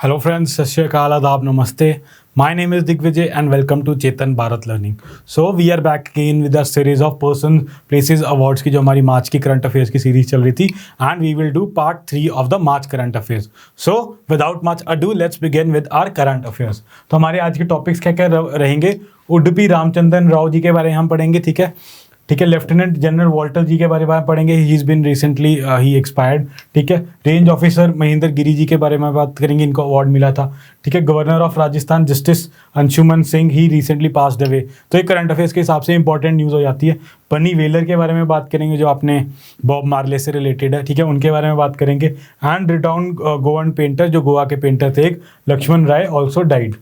Hello friends, Sat Shri Akal, Adab, Namaste. My name is Digvijay and welcome to Chetan Bharat Learning. So we are back again with a series of person, places, awards की जो हमारी मार्च की current affairs की series चल रही थी and we will do part 3 of the March current affairs. So without much ado, let's begin with our current affairs. तो हमारे आज के टॉपिक्स क्या क्या रहेंगे? उडुपी रामचंद्रन राव जी के बारे में हम पढ़ेंगे, ठीक है। लेफ्टिनेंट जनरल वॉल्टर जी के बारे में पढ़ेंगे, he is been recently he expired, ठीक है। रेंज ऑफिसर महेंद्र गिरी जी के बारे में बात करेंगे, इनको अवार्ड मिला था, ठीक है। Governor of Rajasthan justice Anshuman Singh, he recently passed away. तो ये करंट अफेयर्स के हिसाब से इंपॉर्टेंट न्यूज़ हो जाती है। बनी वेलर के बारे में बात करेंगे जो आपने बॉब मार्ले से रिलेटेड है, ठीक है, उनके बारे में बात करेंगे। एंड रिटाउंड गोवन पेंटर, जो गोवा के पेंटर थे एक, लक्ष्मण राय ऑल्सो डाइड।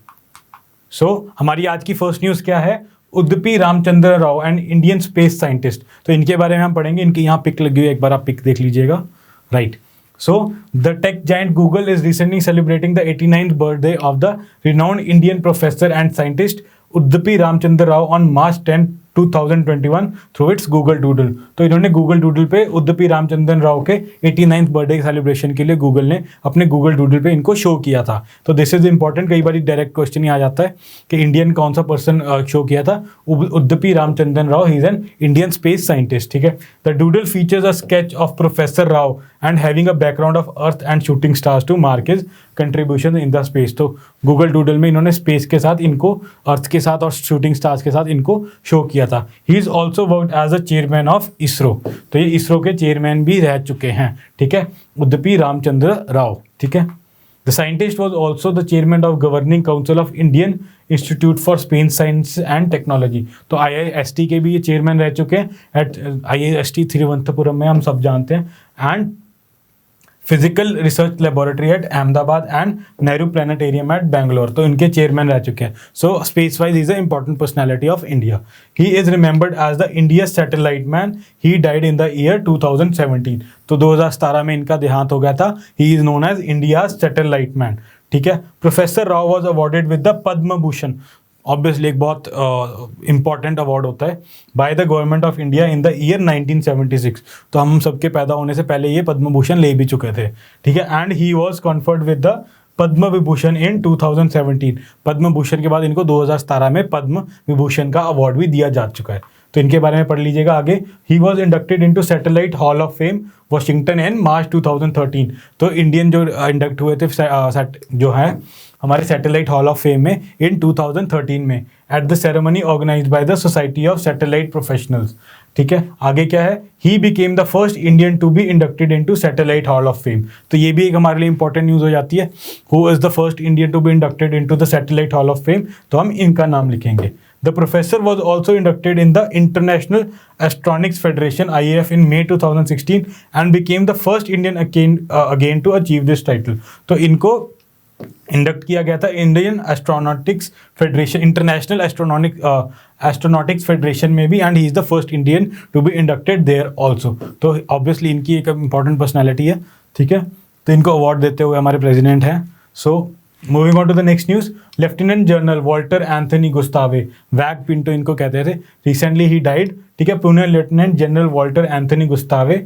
सो हमारी आज की फर्स्ट न्यूज़ क्या है? Udupi Ramchandra Rao and Indian space scientist. तो इनके बारे में हम पढ़ेंगे, इनकी यहाँ पिक लगी हुई है, एक बार आप पिक देख लीजिएगा, right. So the tech giant Google is recently celebrating the 89th birthday of the renowned Indian professor and scientist Udupi Ramchandra Rao on March 10, 2021 through it's Google doodle. तो इन्होंने गूगल डूडल पे उडुपी रामचंद्रन राव के 89th बर्थडे सेलिब्रेशन के लिए Google ने अपने Google doodle पे इनको शो किया था। तो दिस इज इंपॉर्टेंट, कई बार डायरेक्ट क्वेश्चन ही आ जाता है कि इंडियन कौन सा पर्सन शो किया था। Udupi Ramachandran Rao, he is an Indian space scientist, ठीक है। The doodle features a sketch of professor Rao and having a background of earth and shooting stars to mark his contribution in the space. तो Google doodle में इन्होंने space के साथ इनको, अर्थ के साथ और शूटिंग स्टार्स के साथ इनको शो किया था। He is also worked as a chairman of ISRO. तो ये इसरो के चेयरमैन भी रह चुके हैं, ठीक है, उडुपी रामचंद्र राव, ठीक है। The scientist was also the chairman of governing council of Indian institute for space science and technology. तो IIST के भी ये चेयरमैन रह चुके हैं, एट IIST तिरुवनंतपुरम में, हम सब जानते हैं। And physical research laboratory at Ahmedabad and Nehru planetarium at Bangalore, तो इनके चेयरमैन रह चुके हैं। So space wise is a important personality of India. He is remembered as the India satellite man. He died in the year 2017। तो 2017 में इनका देहांत हो गया था। He is known as India satellite man, ठीक है। Professor Rao was awarded with the Padma Bhushan, obviously एक बहुत इंपॉर्टेंट अवार्ड होता है, by the government of India in the year 1976। तो हम सबके पैदा होने से पहले ये पद्म भूषण ले भी चुके थे, ठीक है। And he was conferred with the Padma Vibhushan in 2017। Padma Bhushan के बाद इनको 2017 में पद्म विभूषण का अवार्ड भी दिया जा चुका है। तो इनके बारे में पढ़ लीजिएगा आगे। He was inducted into satellite hall of fame Washington in March 2013। तो इंडियन जो इंडक्ट हुए थे जो है हमारे सैटेलाइट हॉल ऑफ फेम में इन 2013 में, at the ceremony organised by the society of satellite professionals, ठीक है। आगे क्या है? He became the first Indian to be inducted into satellite hall of fame. तो ये भी एक हमारे लिए इंपॉर्टेंट न्यूज़ हो जाती है। Who is the first Indian to be inducted into the satellite hall of fame? तो हम इनका नाम लिखेंगे। The professor was also inducted in the International Astronautics Federation (IAF) in May 2016 and became the first Indian again to achieve this title. तो इनको induct किया गया था Indian astronautics federation, international astronautics federation में भी, and he is the first Indian to be inducted there also. तो obviously इनकी एक इंपॉर्टेंट पर्सनैलिटी है, ठीक है। तो इनको अवार्ड देते हुए हमारे प्रेसिडेंट हैं। So moving on to the next news, lieutenant general Walter Anthony Gustave, वैग पिंटो इनको कहते थे, रिसेंटली ही डाइड, ठीक है। Pune lieutenant general Walter Anthony Gustave,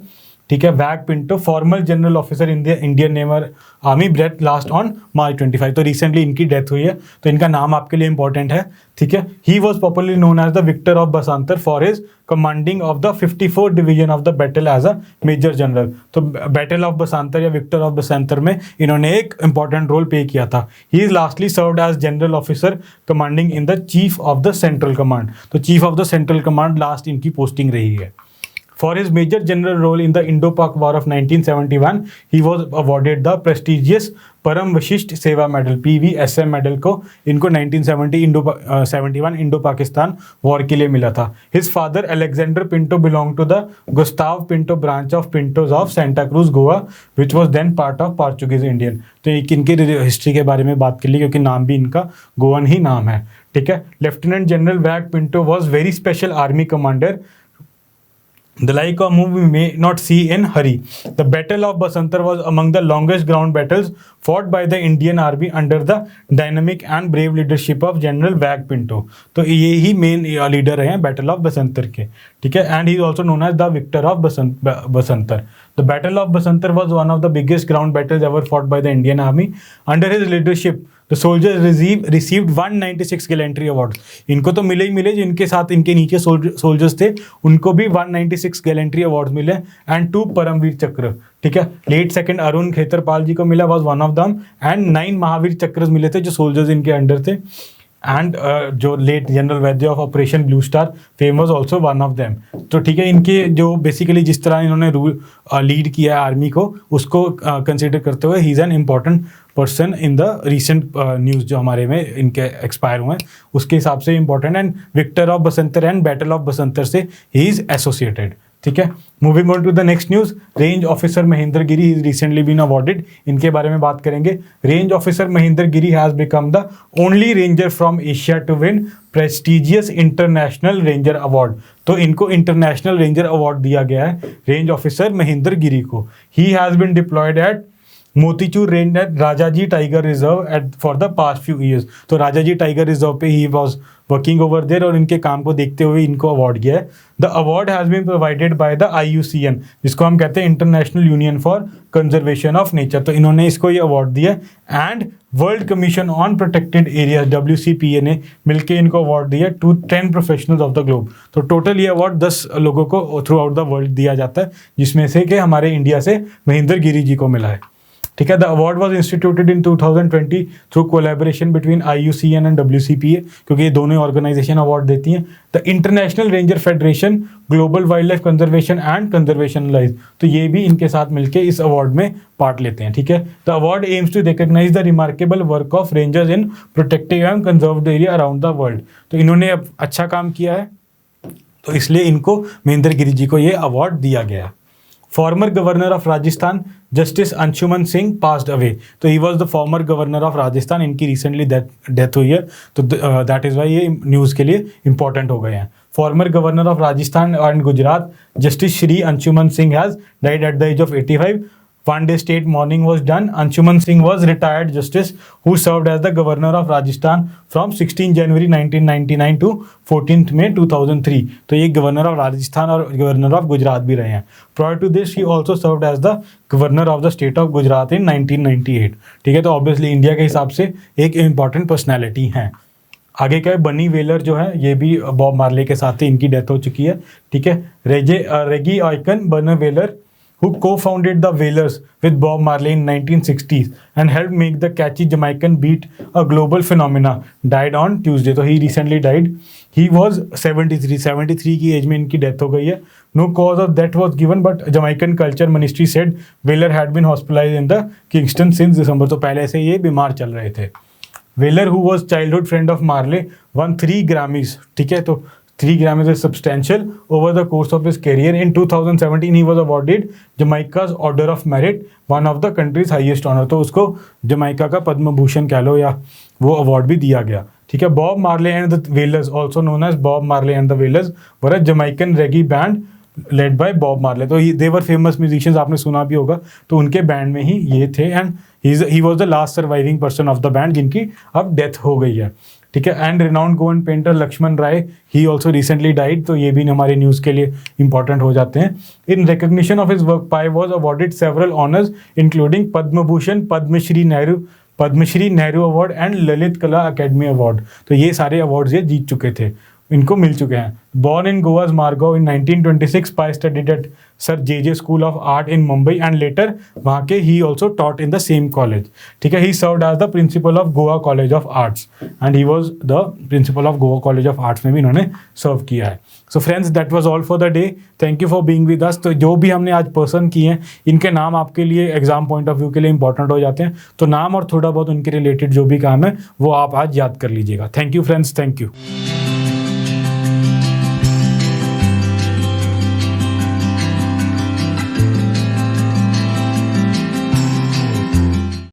ठीक है। वैग Pinto formal general officer in the Indian naval army, breath last on March 25। तो रिसेंटली इनकी डेथ हुई है, तो इनका नाम आपके लिए इंपॉर्टेंट है, ठीक है। He was popularly known as the victor of Basantar for his commanding of the 54th division of the battle as a major general. तो बैटल ऑफ बसंतर या विक्टर ऑफ बसंतर में इन्होंने एक इंपॉर्टेंट रोल प्ले किया था। He is lastly served as general officer commanding in the chief of the central command. तो chief of the central command last इनकी posting रही है। For his major general role in the Indo-Pak War of 1971, he was awarded the prestigious परम वशिष्ठ सेवा medal PVSM medal को इनको 1971 Indo Pakistan war के लिए मिला था। His father Alexander Pinto belong to the Gustav Pinto branch of Pintos of Santa Cruz Goa which was then part of Portuguese Indian. तो एक इनकी हिस्ट्री के बारे में बात कर ली क्योंकि नाम भी इनका गोवन ही नाम है, ठीक है। लेफ्टिनेंट जनरल वैग Pinto was very special army commander The like of move we may not see in hurry. The Battle of Basantar was among the longest ground battles fought by the Indian Army under the dynamic and brave leadership of General Wag Pinto. तो ये ही main leader हैं battle of Basantar के, ठीक है. And he is also known as the victor of Basantar. The Battle of Basantar was one of the biggest ground battles ever fought by the Indian Army. Under his leadership, the soldiers received 196 gallantry awards. इनको तो मिले ही मिले, जिनके साथ इनके नीचे soldiers थे उनको भी 196 गैलेंट्री अवार्ड्स मिले एंड 2 परमवीर चक्र, ठीक है. लेट सेकंड अरुण खेतरपाल जी को मिला, was one of them, and 9 Mahavir चक्र मिले थे जो सोल्जर्स इनके अंडर थे. एंड जो late general Vaidya of operation blue star fame was also one of them. तो ठीक है, इनके जो बेसिकली जिस तरह इन्होंने लीड किया है आर्मी को, उसको कंसिडर करते हुए he is an important person in the recent news जो हमारे में इनके एक्सपायर हुए हैं उसके हिसाब से important. And victor of Basantar and battle of Basantar से ही इज़ एसोसिएटेड, ठीक है. Moving on to the next news, range officer Mahendra Giri is recently been awarded. इनके बारे में बात करेंगे. Range officer Mahendra Giri has become the only ranger from Asia to win prestigious international ranger award. तो इनको इंटरनेशनल रेंजर अवार्ड दिया गया है रेंज ऑफिसर महेंद्र गिरी को. He has been deployed at Motichur range at Rajaji tiger reserve at for the past few years. तो Rajaji tiger reserve पे he was working over there और इनके काम को देखते हुए इनको अवार्ड किया है. The award has been provided by the IUCN, जिसको हम कहते हैं international union for conservation of nature. तो इन्होंने इसको ये अवार्ड दिया. And world commission on protected areas WCPA ने मिलकर इनको अवार्ड दिया to 10 professionals of the globe. तो टोटल ये अवार्ड 10 लोगों को थ्रू आउट द वर्ल्ड दिया जाता है, जिसमें से कि हमारे इंडिया से महेंद्र गिरी जी को मिला है, ठीक है. The award was instituted in 2020 through collaboration between IUCN and WCPA, क्योंकि ये दोनों ऑर्गेनाइजेशन अवार्ड देती हैं. The international ranger federation, global wild life conservation and conservation life, तो ये भी इनके साथ मिलकर इस अवार्ड में पार्ट लेते हैं, ठीक है. The award aims to recognise the remarkable work of rangers in protective and conserved area around the world. तो इन्होंने अब अच्छा काम किया है, तो इसलिए इनको महेंद्र गिरी जी को ये अवार्ड दिया गया. Former governor of Rajasthan justice Anshuman Singh passed away. तो he was the former governor of Rajasthan. इनकी रिसेंटली डेथ हुई है, तो दैट इज़ वाई ये न्यूज़ के लिए इंपॉर्टेंट हो गए हैं. Former governor of Rajasthan and Gujarat justice Shri Anshuman Singh has died at the age of 85. One day state mourning was done. Anshuman Singh was retired justice who served as the governor of Rajasthan from 16 January 1999 to 14th May 2003. तो ये governor of Rajasthan और governor of Gujarat भी रहे हैं. Prior to this, he also served as the governor of the state of Gujarat in 1998. ठीक है, तो obviously India के हिसाब से एक इम्पॉर्टेंट पर्सनैलिटी हैं. आगे क्या है, बनी वेलर जो है ये भी बॉब मार्ले के साथ ही इनकी डेथ हो चुकी है, ठीक है. Reggae icon Bunny Wailer who co-founded the Wailers with Bob Marley in 1960s and helped make the catchy Jamaican beat a global phenomena, died on Tuesday. So he recently died. He was 73 की as में इनकी death हो गई है. No cause of death was given, but Jamaican Culture Ministry said Wailer had been hospitalized in the Kingston since December. तो पहले से ये बीमार चल रहे थे. Wailer, who was childhood friend of Marley, won 3 Grammys. ठीक है, तो 3 Grammys is substantial over the course of his career. In 2017, he was awarded Jamaica's Order of Merit, one of the country's highest honor. तो उसको Jamaica का पद्म भूषण कह लो या वो award भी दिया गया, ठीक है. Bob Marley and the Wailers, also known as Bob Marley and the Wailers, were a Jamaican reggae band led by Bob Marley. तो दे वर फेमस म्यूजिशियंस, आपने सुना भी होगा. तो उनके बैंड में ही ये थे and he was the last surviving person of the band जिनकी अब डेथ हो गई है, ठीक है. And renowned Goan painter Laxman Rai, he also recently died. तो ये भी हमारे न्यूज़ के लिए इंपॉर्टेंट हो जाते हैं. इन recognition of his work, pi was awarded several honours including Padma Bhushan, Padmashri Nehru award and Lalit कला अकेडमी अवार्ड. तो ये सारे अवार्ड्स ये जीत चुके थे, इनको मिल चुके हैं. Born in Goa's Margaon in 1926, Pai studied at sir JJ school of art in Mumbai and later वहाँ के ही also taught in the same college, ठीक है. He served as the principal of Goa college of arts and he was the principal of Goa college of arts में भी इन्होंने serve किया है. So friends, that was all for the day. Thank you for being with us. तो जो भी हमने आज पर्सन किए हैं, इनके नाम आपके लिए एग्जाम पॉइंट ऑफ व्यू के लिए इंपॉर्टेंट हो जाते हैं. तो नाम और थोड़ा बहुत उनके रिलेटेड जो भी काम है वो आप आज याद कर लीजिएगा. Thank you friends, thank you.